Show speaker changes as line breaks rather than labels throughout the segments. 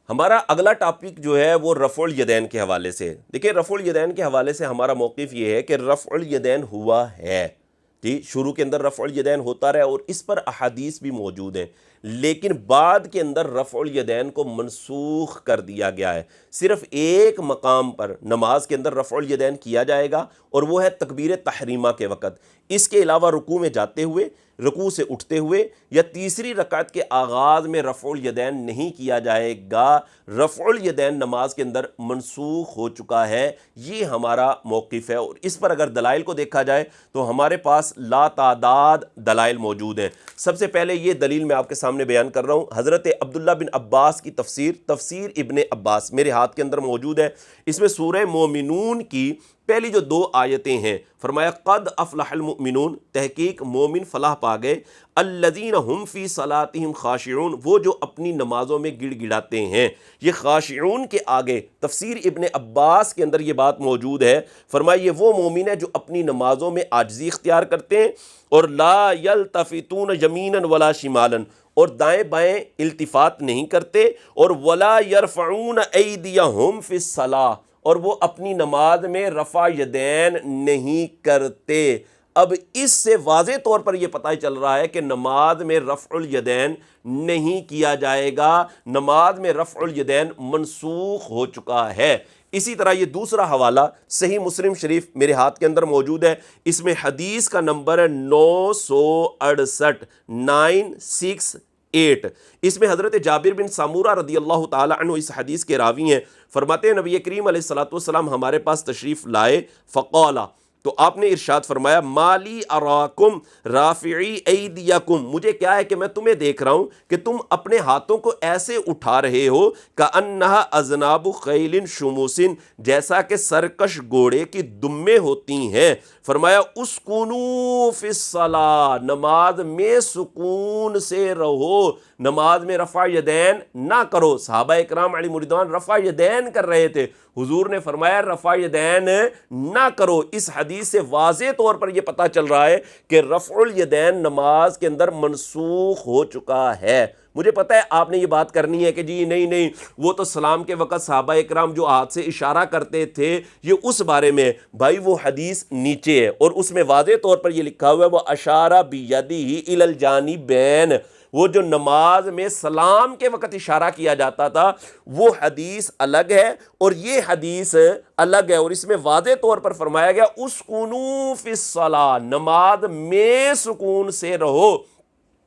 ہمارا اگلا ٹاپک جو ہے وہ رفع الیدین کے حوالے سے. دیکھیں رفع الیدین کے حوالے سے ہمارا موقف یہ ہے کہ رفع الیدین ہوا ہے جی، شروع کے اندر رفع الیدین ہوتا رہا اور اس پر احادیث بھی موجود ہیں، لیکن بعد کے اندر رفع الیدین کو منسوخ کر دیا گیا ہے. صرف ایک مقام پر نماز کے اندر رفع الیدین کیا جائے گا اور وہ ہے تکبیر تحریمہ کے وقت. اس کے علاوہ رکوع میں جاتے ہوئے، رکوع سے اٹھتے ہوئے یا تیسری رکعت کے آغاز میں رفع الیدین نہیں کیا جائے گا. رفع الیدین نماز کے اندر منسوخ ہو چکا ہے، یہ ہمارا موقف ہے. اور اس پر اگر دلائل کو دیکھا جائے تو ہمارے پاس لا تعداد دلائل موجود ہیں. سب سے پہلے یہ دلیل میں آپ کے سامنے بیان کر رہا ہوں، حضرت عبداللہ بن عباس کی تفسیر ابن عباس میرے ہاتھ کے اندر موجود ہے. اس میں سورہ مومنون کی پہلی جو 2 آیتیں ہیں، فرمایا قد افلح المؤمنون، تحقیق مومن فلاح پا گئے، الذین هم فی صلاتہم خاشعون، وہ جو اپنی نمازوں میں گڑ گڑاتے ہیں. یہ خاشعون کے آگے تفسیر ابن عباس کے اندر یہ بات موجود ہے، فرمایا یہ وہ مومن ہے جو اپنی نمازوں میں عاجزی اختیار کرتے ہیں اور لا یلتفتون یمینا ولا شمالا، اور دائیں بائیں التفات نہیں کرتے، اور ولا یرفعون ایدیہم فی الصلاۃ، اور وہ اپنی نماز میں رفع یدین نہیں کرتے. اب اس سے واضح طور پر یہ پتہ چل رہا ہے کہ نماز میں رفع الیدین نہیں کیا جائے گا، نماز میں رفع الیدین منسوخ ہو چکا ہے. اسی طرح یہ دوسرا حوالہ صحیح مسلم شریف میرے ہاتھ کے اندر موجود ہے، اس میں حدیث کا نمبر ہے 968 968. اس میں حضرت جابر بن سامورہ رضی اللہ تعالی عنہ اس حدیث کے راوی ہیں، فرماتے ہیں نبی کریم علیہ الصلوۃ والسلام ہمارے پاس تشریف لائے، فقالا، تو آپ نے ارشاد فرمایا مالی اراکم رافعی ایدیکم، مجھے کیا ہے کہ میں تمہیں دیکھ رہا ہوں کہ تم اپنے ہاتھوں کو ایسے اٹھا رہے ہو کأنہا اذناب خیل شموس، جیسا کہ سرکش گھوڑے کی دمیں ہوتی ہیں. فرمایا اسکنوا فی الصلاۃ، نماز میں سکون سے رہو، نماز میں رفع یدین نہ کرو. صحابہ اکرام علیہ مردوان رفع یدین کر رہے تھے، حضور نے فرمایا رفع یدین نہ کرو. اس حدیث سے واضح طور پر یہ پتہ چل رہا ہے کہ رفع الیدین نماز کے اندر منسوخ ہو چکا ہے. مجھے پتہ ہے آپ نے یہ بات کرنی ہے کہ جی نہیں وہ تو سلام کے وقت صحابہ اکرام جو ہاتھ سے اشارہ کرتے تھے یہ اس بارے میں. بھائی وہ حدیث نیچے ہے اور اس میں واضح طور پر یہ لکھا ہوا ہے وہ اشارہ بیدہ الی الجانبین، وہ جو نماز میں سلام کے وقت اشارہ کیا جاتا تھا وہ حدیث الگ ہے اور یہ حدیث الگ ہے. اور اس میں واضح طور پر فرمایا گیا اسکنوا فی الصلاۃ، نماز میں سکون سے رہو،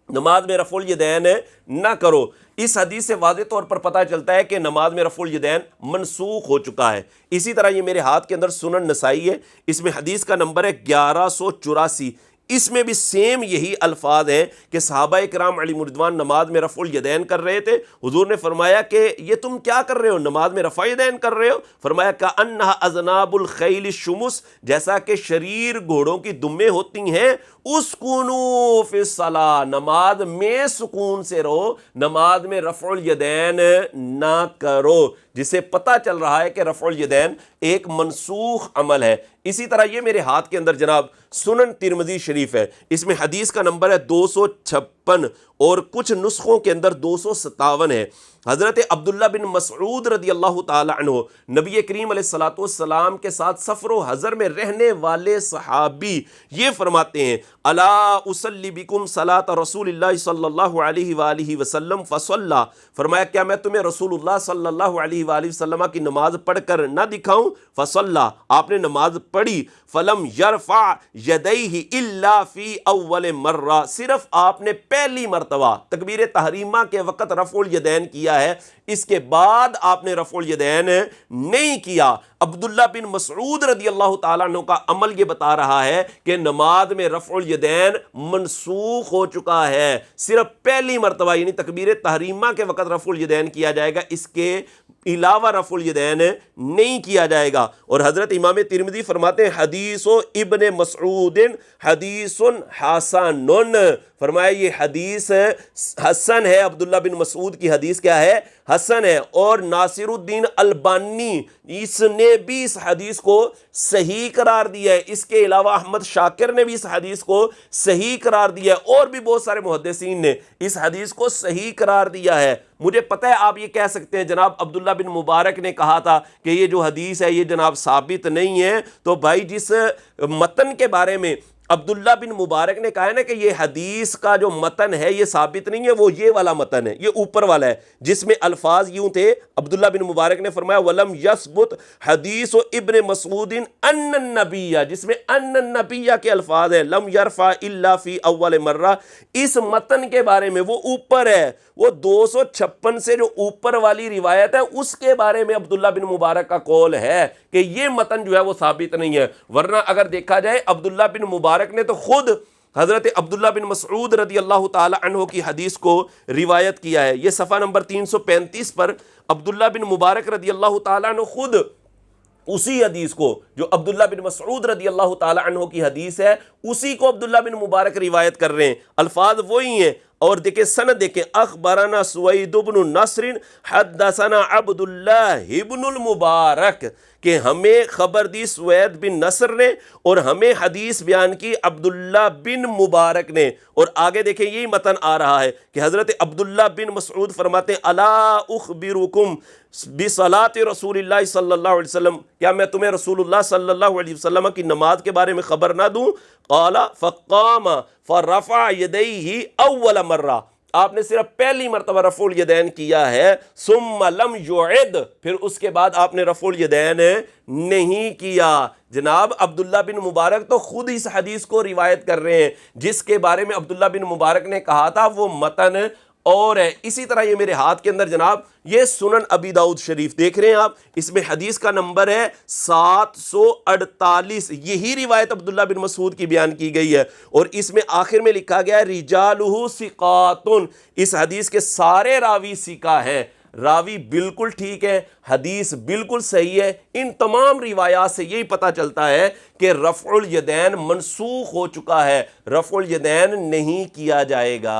نماز میں رفع الیدین نہ کرو. اس حدیث سے واضح طور پر پتہ چلتا ہے کہ نماز میں رفع الیدین منسوخ ہو چکا ہے. اسی طرح یہ میرے ہاتھ کے اندر سنن نسائی ہے، اس میں حدیث کا نمبر ہے 1184. اس میں بھی سیم یہی الفاظ ہیں کہ صحابہ اکرام علیہ مردوان نماز میں رفع الیدین کر رہے تھے. حضور نے فرمایا کہ یہ تم کیا کر رہے ہو، نماز میں رفع الیدین کر رہے ہو؟ فرمایا کأنہا اذناب الخیل الشمس، جیسا کہ شریر گھوڑوں کی دمیں ہوتی ہیں. اسکنوا فی الصلاۃ، نماز میں سکون سے رہو، نماز میں رفع الیدین نہ کرو. جس سے پتہ چل رہا ہے کہ رفع الیدین ایک منسوخ عمل ہے. اسی طرح یہ میرے ہاتھ کے اندر جناب سنن ترمذی شریف ہے، اس میں حدیث کا نمبر ہے 256 اور کچھ نسخوں کے اندر 257 ہے. حضرت عبداللہ بن مسعود رضی اللہ تعالی عنہ، نبی کریم علیہ الصلوۃ والسلام کے ساتھ سفر و حضر میں رہنے والے صحابی، یہ فرماتے ہیں الا اصلی بکم صلاۃ رسول اللہ صلی اللہ علیہ وآلہ وسلم فصلی، فرمایا کیا میں تمہیں رسول اللہ صلی اللہ علیہ وآلہ وسلم کی نماز پڑھ کر نہ دکھاؤں؟ فصلی، آپ نے نماز پڑھی. فلم یرفع یدیہ الا فی اول مرہ، صرف آپ نے پہلی مرتبہ تکبیر تحریمہ کے وقت رفع الیدین کیا ہے، اس کے بعد آپ نے رفع الیدین نہیں کیا. عبداللہ بن مسعود رضی اللہ تعالیٰ عنہ کا عمل یہ بتا رہا ہے کہ نماز میں رفع الیدین منسوخ ہو چکا ہے، صرف پہلی مرتبہ یعنی تکبیر تحریمہ کے وقت رفع الیدین کیا جائے گا، اس کے علاوہ رفع الیدین نہیں کیا جائے گا. اور حضرت امام ترمذی فرماتے ہیں حدیث ابن مسعود حدیث حسن، فرمایا یہ حدیث حسن ہے، عبداللہ بن مسعود کی حدیث کیا ہے؟ حسن ہے، اور ناصر الدین البانی اس نے بھی اس حدیث کو صحیح قرار دیا ہے، اس کے علاوہ احمد شاکر نے بھی اس حدیث کو صحیح قرار دیا ہے، اور بھی بہت سارے محدثین نے اس حدیث کو صحیح قرار دیا ہے۔ مجھے پتہ ہے آپ یہ کہہ سکتے ہیں جناب عبداللہ بن مبارک نے کہا تھا کہ یہ جو حدیث ہے یہ جناب ثابت نہیں ہے، تو بھائی جس متن کے بارے میں عبداللہ بن مبارک نے کہا ہے نا کہ یہ حدیث کا جو متن ہے یہ ثابت نہیں ہے، وہ یہ والا متن ہے، یہ اوپر والا ہے جس میں الفاظ یوں تھے۔ عبداللہ بن مبارک نے فرمایا وَلَمْ يَثْبُتْ حدیث ابن مسعود ان النبی، جس میں ان النبی کے الفاظ ہیں، لم یرفع الا فی اول مرہ، اس متن کے بارے میں وہ اوپر ہے، وہ 256 سے جو اوپر والی روایت ہے اس کے بارے میں عبداللہ بن مبارک کا قول ہے کہ یہ متن جو ہے وہ ثابت نہیں ہے۔ ورنہ اگر دیکھا جائے عبداللہ بن مبارک نے تو خود حضرت عبداللہ بن مسعود رضی اللہ تعالی عنہ کی حدیث کو روایت کیا ہے۔ یہ صفحہ نمبر 335 پر عبداللہ بن مبارک رضی اللہ تعالی عنہ خود اسی حدیث کو جو عبداللہ بن مسعود رضی اللہ تعالی عنہ کی حدیث ہے اسی کو عبداللہ بن مبارک روایت کر رہے ہیں، الفاظ وہی ہیں، اور دیکھیں سند دیکھیں، اخبرنا سوید بن نصر حدثنا عبداللہ بن المبارک، کہ ہمیں خبر دی سوید بن نصر نے اور ہمیں حدیث بیان کی عبداللہ بن مبارک نے، اور آگے دیکھیں یہی متن آ رہا ہے کہ حضرت عبداللہ بن مسعود فرماتے ہیں الا اخبرکم بصلاۃ رسول اللہ صلی اللہ علیہ وسلم، کیا میں تمہیں رسول اللہ صلی اللہ علیہ وسلم کی نماز کے بارے میں خبر نہ دوں؟ قال فقام فرفع یدیہ اول مرہ، آپ نے صرف پہلی مرتبہ رفع الیدین کیا ہے، ثم لم یعد، پھر اس کے بعد آپ نے رفع الیدین نہیں کیا۔ جناب عبداللہ بن مبارک تو خود اس حدیث کو روایت کر رہے ہیں، جس کے بارے میں عبداللہ بن مبارک نے کہا تھا وہ متن اور ہے۔ اسی طرح یہ میرے ہاتھ کے اندر جناب یہ سنن ابی داؤد شریف دیکھ رہے ہیں آپ، اس میں حدیث کا نمبر ہے 748، یہی روایت عبداللہ بن مسعود کی بیان کی گئی ہے، اور اس میں آخر میں لکھا گیا ہے رجالہ ثقات، اس حدیث کے سارے راوی ثقہ ہیں، راوی بالکل ٹھیک ہے، حدیث بالکل صحیح ہے۔ ان تمام روایات سے یہی پتہ چلتا ہے کہ رفع الیدین منسوخ ہو چکا ہے، رفع الیدین نہیں کیا جائے گا۔